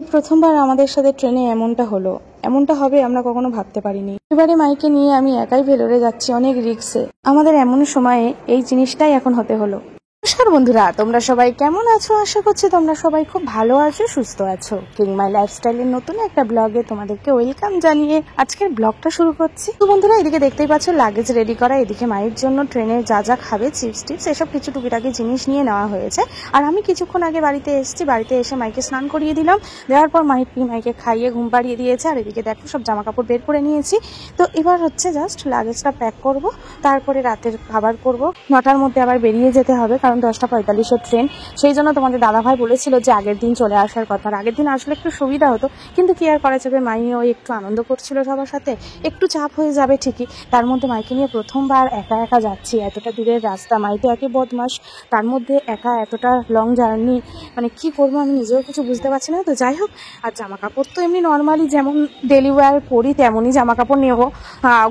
প্রথমবার আমাদের সাথে ট্রেনে এমনটা হলো, এমনটা হবে আমরা কখনো ভাবতে পারিনি। এবারে মাইকে নিয়ে আমি একাই ভেলোরে যাচ্ছি অনেক রিস্কে। আমাদের এমন সময়ে এই জিনিসটাই এখন হতে হলো। নমস্কার বন্ধুরা, তোমরা সবাই কেমন আছো? আশা করছি তোমরা সবাই খুব ভালো আছো, সুস্থ আছো। কিং মাই লাইফস্টাইলের নতুন একটা ব্লগে তোমাদেরকে ওয়েলকাম জানিয়ে আজকের ব্লগটা শুরু করছি। তো বন্ধুরা, এদিকে দেখতেই পাচ্ছ লাগেজ রেডি করা, এদিকে মায়ের জন্য ট্রেনের যা যা খাবে চিপস টিপস এসব কিছু টুকিটাকি জিনিস নিয়ে নেওয়া হয়েছে। আর আমি কিছুক্ষণ আগে বাড়িতে এসেছি, বাড়িতে এসে মাইকে স্নান করিয়ে দিলাম। দেওয়ার পর মাইকে খাইয়ে ঘুম পাড়িয়ে দিয়েছে। আর এদিকে দেখো সব জামা কাপড় বের করে নিয়েছি। তো এবার হচ্ছে জাস্ট লাগেজটা প্যাক করব, তারপরে রাতের খাবার করব। 9টার মধ্যে আবার বেরিয়ে যেতে হবে, কারণ 10:45-এর ট্রেন। সেই জন্য তোমাদের দাদাভাই বলেছিল যে আগের দিন চলে আসার কথা। আগের দিন আসলে একটু সুবিধা হতো, কিন্তু কি আর করা যাবে, মাইও একটু আনন্দ করছিল সবার সাথে। একটু চাপ হয়ে যাবে ঠিকই, তার মধ্যে মাইকে নিয়ে প্রথমবার একা একা যাচ্ছি এতটা দূরের রাস্তা। মাই তো একে বদমাস, তার মধ্যে একা এতটা লং জার্নি, মানে কি করবো আমি নিজেও কিছু বুঝতে পারছি না। তো যাই হোক, আর জামা কাপড় তো এমনি নর্মালি যেমন ডেলি ওয়্যার পরি তেমনই জামা কাপড় নেবো,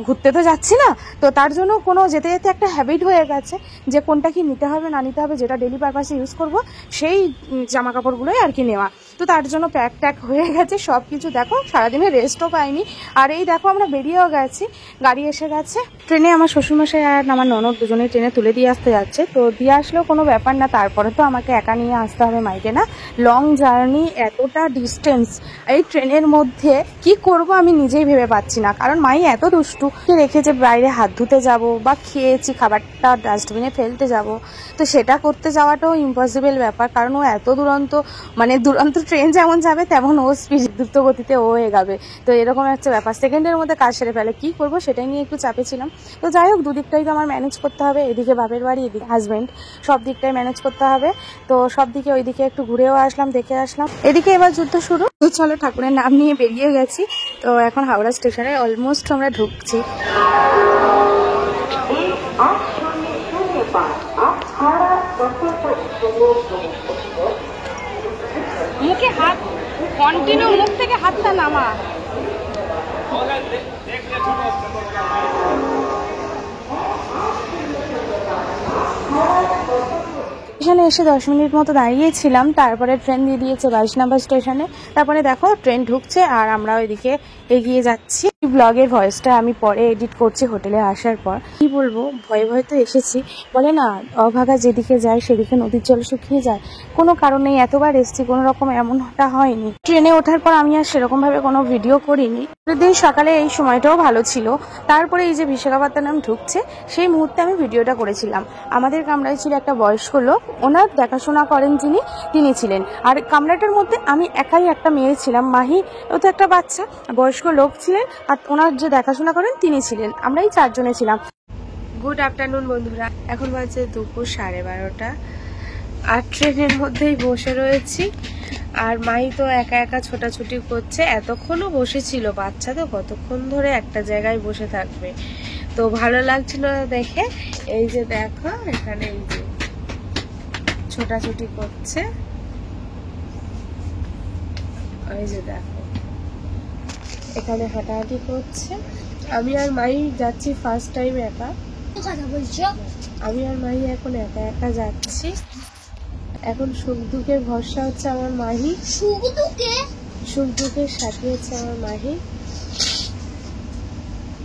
ঘুরতে তো যাচ্ছি না। তো তার জন্য কোনো যেতে যেতে একটা হ্যাবিট হয়ে গেছে যে কোনটা কি নিতে হবে না নিতে হবে, যেটা ডেলি পারপাসে ইউজ করব সেই জামা কাপড়গুলোই আর কি নেওয়া। তো তার জন্য প্যাক ট্যাক হয়ে গেছে সব কিছু। দেখো সারাদিনে রেস্টও পাইনি। আর এই দেখো আমরা বেরিয়েও গেছি, গাড়ি এসে গেছে। ট্রেনে আমার শ্বশুরমশাই আর আমার ননদ দুজনে ট্রেনে তুলে দিয়ে আসতে যাচ্ছে। তো দিয়ে আসলেও কোনো ব্যাপার না, তারপরে তো আমাকে একা নিয়ে আসতে হবে মাইকে না। লং জার্নি, এতটা ডিস্টেন্স, এই ট্রেনের মধ্যে কি করব আমি নিজেই ভেবে পাচ্ছি না। কারণ মাই এত দুষ্টু, রেখে যে বাইরে হাত ধুতে যাব বা খেয়েছি খাবারটা ডাস্টবিনে ফেলতে যাব, তো সেটা করতে যাওয়াটাও ইম্পসিবল ব্যাপার। কারণ ও এত দুরন্ত, মানে দুরন্ত ট্রেন যেমন যাবে তেমন ও স্পিড দ্রুত গতিতে ও এগাবে। তো এরকম একটা ব্যাপার, সেকেন্ডের মধ্যে কাজ সেরে ফেলে। কি করব সেটাই নিয়ে একটু চাপে ছিলাম। তো যাই হোক, দুদিকটাই তো আমার ম্যানেজ করতে হবে, এদিকে বাপের বাড়ি এদিকে হাজব্যান্ড, সব দিকটাই ম্যানেজ করতে হবে। তো সব দিকে ওইদিকে একটু ঘুরেও আসলাম, দেখে আসলাম। এদিকে এবার যুদ্ধ শুরু। তো চলো, ঠাকুরের নাম নিয়ে বেরিয়ে গেছি। তো এখন হাওড়া স্টেশনে অলমোস্ট আমরা ঢুকছি। মুখে হাত কন্টিনিউ, মুখ থেকে হাতটা নামা। স্টেশনে এসে 10 মিনিট মতো দাঁড়িয়েছিলাম, তারপরে ট্রেন দিয়ে দিয়েছে 22 নম্বর স্টেশনে। তারপরে দেখো ট্রেন ঢুকছে আর আমরা ওইদিকে এগিয়ে যাচ্ছি। ব্লগের ভয়েসটা আমি পরে এডিট করছি হোটেলে আসার পর। কি বলবো, ভয়ে ভয়ে তো এসেছি। বলে না, অভাগা যেদিকে যায় সেদিকে নদীর জল শুকিয়ে যায়। কোনো কারণেই এতবার এসেছি, কোনো রকম এমনটা হয়নি। ট্রেনে ওঠার পর আমি আর সেরকম ভাবে কোনো ভিডিও করিনি। দিন সকালে এই সময়টাও ভালো ছিল। তারপরে এই যে বিশাখাপত্তনম ঢুকছে সেই মুহূর্তে আমি ভিডিওটা করেছিলাম। আমাদের কামরায় ছিল একটা বয়স্ক লোক, ওনার দেখাশোনা করেন যিনি, তিনি ছিলেন। আর কামরাটার মধ্যে আমি একাই একটা মেয়ে ছিলাম, মাহি ও তো একটা বাচ্চা, বয়স্ক লোক ছিলেন, আর ওনার যে দেখাশোনা করেন তিনি ছিলেন। আমরা এই 4 জনে ছিলাম। গুড আফটারনুন বন্ধুরা, এখন বাজে দুপুর 12:30। আর ট্রেনের মধ্যেই বসে রয়েছি। আর মাই তো একা একা ছোটাছুটি করছে। এতক্ষণও বসেছিল, বাচ্চা তো কতক্ষণ ধরে একটা জায়গায় বসে থাকবে। তো ভালো লাগছিল দেখে। এই যে দেখো এখানে এই যে ছোটাছুটি করছে, ওই যে দেখো এখানে হাঁটাহাঁটি করছে। আমি আর মাই যাচ্ছি ফার্স্ট টাইম একা। আমি আর মাহি এখন একা একা যাচ্ছি। এখন সুখ দুঃখের ভরসা হচ্ছে আমার মাহি, সুখ দুঃখের সাথী হচ্ছে আমার মাহি।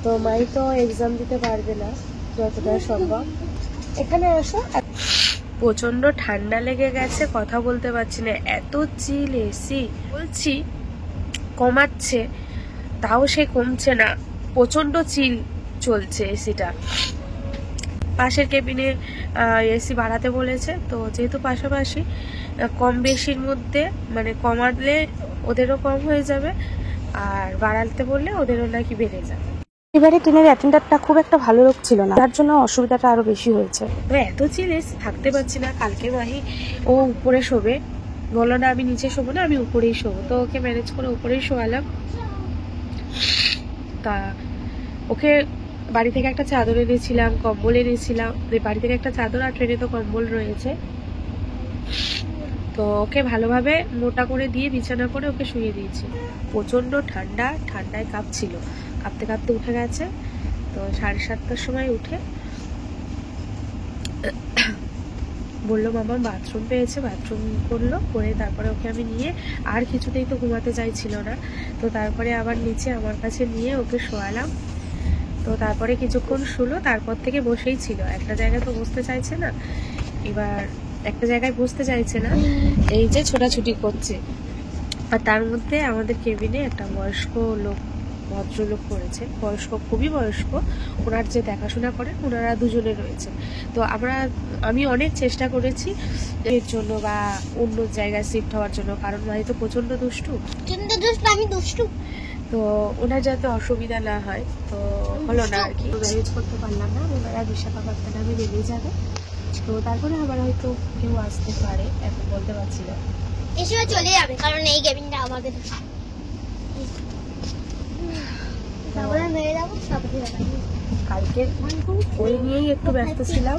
তো মাই তো এক্সাম দিতে পারবে না যতটা সম্ভব। এখানে আসো। প্রচন্ড ঠান্ডা লেগে গেছে, কথা বলতে পারছি না, এত চিল এসি। বলছি কমাচ্ছে, তাও সে কমছে না, প্রচন্ড চিল চলছে এসিটা। পাশের কেবিনে এসি বাড়াতে বলেছে। তো যেহেতু পাশাপাশি, কম বেশির মধ্যে মানে কমালে ওদেরও কম হয়ে যাবে, আর বাড়াতে বললে ওদেরও নাকি বেড়ে যাবে। এবারে ট্রেনের অ্যাটেন্ডারটা খুব একটা ভালো লোক ছিল না, তার জন্য অসুবিধাটা আরো বেশি হয়েছে। তো এত চিলে থাকতে পারছি না। কালকে মাহি ও উপরে শোবে, বললো না আমি নিচে শোবো না, আমি উপরেই শোবো। তো ওকে ম্যানেজ করে উপরেই শোয়ালাম। তা ওকে বাড়ি থেকে একটা চাদর এনেছিলাম, কম্বল এনেছিলাম। বাড়ি থেকে একটা চাদর আর ট্রেনে তো কম্বল রয়েছে। তো ওকে ভালোভাবে মোটা করে দিয়ে বিছানা করে ওকে শুয়ে দিয়েছি। প্রচন্ড ঠান্ডা, ঠান্ডায় কাঁপছিল, কাঁপতে কাঁপতে উঠে গেছে। তো 7:30টার সময় উঠে বললো মামা বাথরুম পেয়েছে, বাথরুম করলো, করে তারপরে ওকে আমি নিয়ে আর কিছুতেই তো ঘুমাতে চাইছিল না, তো তারপরে আবার নিচে আমার কাছে নিয়ে ওকে শোয়ালাম। তো তারপরে কিছুক্ষণ শুলো, তারপর থেকে বসেই ছিল, একটা জায়গায় তো বসতে চাইছে না, এবার একটা জায়গায় বসতে চাইছে না, এই যে ছোটাছুটি করছে। আর তার মধ্যে আমাদের কেবিনে একটা বয়স্ক লোক, ভদ্রলোক পড়েছে, বয়স্ক, খুবই বয়স্ক, ওনার যে দেখাশোনা করেন ওনারা দুজনে রয়েছে। তো আমি অনেক চেষ্টা করেছি এর জন্য বা অন্য জায়গায় শিফট হওয়ার জন্য, কারণ মাই তো প্রচণ্ড দুষ্টু, আমি দুষ্টু। তো ওনার যাতে অসুবিধা না হয়, তো হলো না আর কি, ম্যানেজ করতে পারলাম না। ওনারা বিশাখাপত্তনমে বেরিয়ে যাবে, তো তারপরে আবার হয়তো কেউ আসতে পারে, এখন বলতে পারছি না। এসে চলে যাবে, কারণ এই কেবিনটা আমাদের। তারপরে মেরে যাবো, কালকে ওই নিয়েই একটু ব্যস্ত ছিলাম।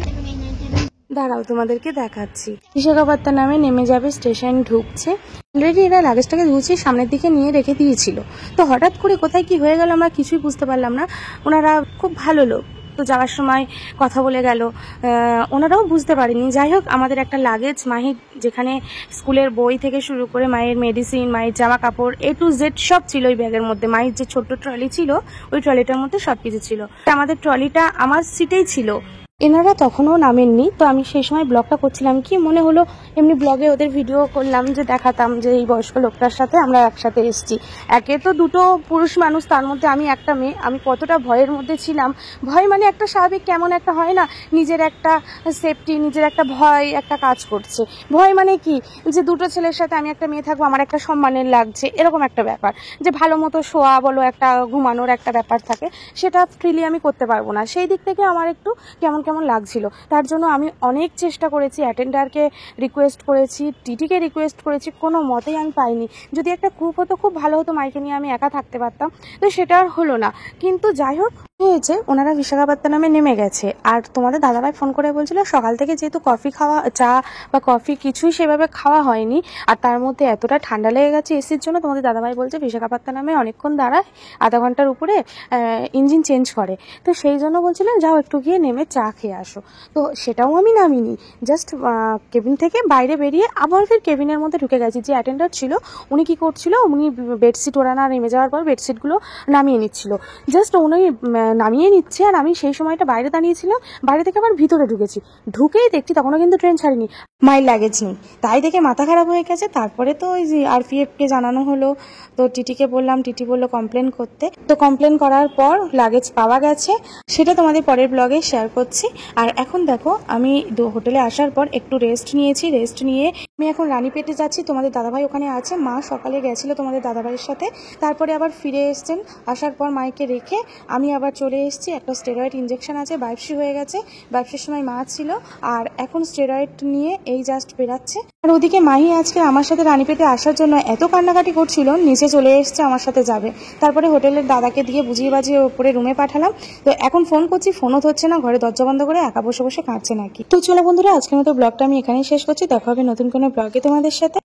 দাঁড়াও তোমাদেরকে দেখাচ্ছি। বিশাখাপত্তনমে নেমে যাবে, স্টেশন ঢুকছে। অলরেডি এরা লাগেজটাকে গুছিয়ে সামনের দিকে নিয়ে রেখে দিয়েছিল, তো হঠাৎ করে কোথায় কি হয়ে গেল আমরা কিছুই বুঝতে পারলাম না। ওনারা খুব ভালো লোক, তো যাওয়ার সময় কথা বলে গেল, ওনারাও বুঝতে পারেনি। যাই হোক, আমাদের একটা লাগেজ, মাহির যেখানে স্কুলের বই থেকে শুরু করে মায়ের মেডিসিন, মায়ের জামা কাপড়, A to Z সব ছিল ওই ব্যাগের মধ্যে। মায়ের যে ছোট্ট ট্রলি ছিল ওই ট্রলিটার মধ্যে সব কিছু ছিল। আমাদের ট্রলিটা আমার সিটেই ছিল। এনারা তখনও নামেননি, তো আমি সেই সময় ব্লগটা করছিলাম, কি মনে হলো এমনি ব্লগে ওদের ভিডিও করলাম, যে দেখাতাম যে এই বয়স্ক লোকটার সাথে আমরা একসাথে এসেছি। একে তো দুটো পুরুষ মানুষ, তার মধ্যে আমি একটা মেয়ে, আমি কতটা ভয়ের মধ্যে ছিলাম। ভয় মানে একটা স্বাভাবিক কেমন একটা হয় না, নিজের একটা সেফটি, নিজের একটা ভয় একটা কাজ করছে। ভয় মানে কি, যে দুটো ছেলের সাথে আমি একটা মেয়ে থাকবো, আমার একটা সম্মানের লাগছে, এরকম একটা ব্যাপার, যে ভালো মতো শোয়া বলো, একটা ঘুমানোর একটা ব্যাপার থাকে, সেটা ফ্রিলি আমি করতে পারবো না। সেই দিক থেকে আমার একটু কেমন কেমন লাগছিল। তার জন্য আমি অনেক চেষ্টা করেছি, অ্যাটেন্ডারকে রিকোয়েস্ট করেছি, টিটিকে রিকোয়েস্ট করেছি, কোনো মতেই আমি পাইনি। যদি একটা গ্রুপ হতো খুব ভালো হতো, মাইকে নিয়ে আমি একা থাকতে পারতাম, তো সেটা আর হলো না। কিন্তু যাই হোক হয়েছে, ওনারা বিশাখাপত্তনমে নেমে গেছে। আর তোমাদের দাদাভাই ফোন করে বলছিল সকাল থেকে যেহেতু কফি খাওয়া, চা বা কফি কিছুই সেভাবে খাওয়া হয়নি, আর তার মধ্যে এতটা ঠান্ডা লেগে গেছে এসির জন্য, তোমাদের দাদাভাই বলছে বিশাখাপত্তনমে অনেকক্ষণ দাঁড়ায়, আধা ঘন্টার উপরে ইঞ্জিন চেঞ্জ করে, তো সেই জন্য বলছিলেন যাও একটু গিয়ে নেমে চা খেয়ে আসো। তো সেটাও আমি নামিনি, জাস্ট কেবিন থেকে বাইরে বেরিয়ে আবার ফের কেবিনের মধ্যে ঢুকে গেছি। যে অ্যাটেন্ডার ছিল উনি কি করছিল, উনি বেডশিট, ওরা না নেমে যাওয়ার পর বেডশিটগুলো নামিয়ে নিচ্ছিল, জাস্ট উনি নামিয়ে নিচ্ছে, আর আমি সেই সময়টা বাইরে দাঁড়িয়েছিলাম, বাইরে থেকে আবার ভিতরে ঢুকেছি। ঢুকেই দেখছি তখনও কিন্তু ট্রেন ছাড়িনি, মাইল লাগেজ নেই, তাই দেখে মাথা খারাপ হয়ে গেছে। তারপরে তো ওই যে RPF-কে জানানো হলো, তো টিটিকে বললাম, টিটি বললো কমপ্লেন করতে, তো কমপ্লেন করার পর লাগেজ পাওয়া গেছে, সেটা তোমাদের পরের ব্লগে শেয়ার করছি। আর এখন দেখো আমি হোটেলে আসার পর একটু রেস্ট নিয়েছি, রেস্ট নিয়ে আমি এখন রানীপেটে যাচ্ছি। তোমাদের দাদাভাই ওখানে আছে, মা সকালে গেছিল তোমাদের দাদাভাইয়ের সাথে, তারপরে আবার ফিরে এসছেন, আসার পর মাইকে রেখে আমি আবার চলে এসেছি। একটা স্টেরয়েড ইঞ্জেকশন আছে, বায়োপসি হয়ে গেছে, বায়োপসির সময় মা ছিল, আর এখন স্টেরয়েড নিয়ে এই জাস্ট বেরাচ্ছে। আর ওদিকে মাহি আজকে আমার সাথে রানীপেটে আসার জন্য এত কান্নাকাটি করছিল, নিচে চলে এসছে আমার সাথে যাবে। তারপরে হোটেলের দাদাকে দিয়ে বুঝিয়ে বাজিয়ে ওপরে রুমে পাঠালাম। তো এখন ফোন করছি, ফোনও ধরছে না, ঘরে দরজা বন্ধ করে একা বসে বসে কাঁদছে নাকি। তো চলো বন্ধুরা, আজকের মতো ব্লগটা আমি এখানেই শেষ করছি। দেখা হবে নতুন কোনো ব্লগে তোমাদের সাথে।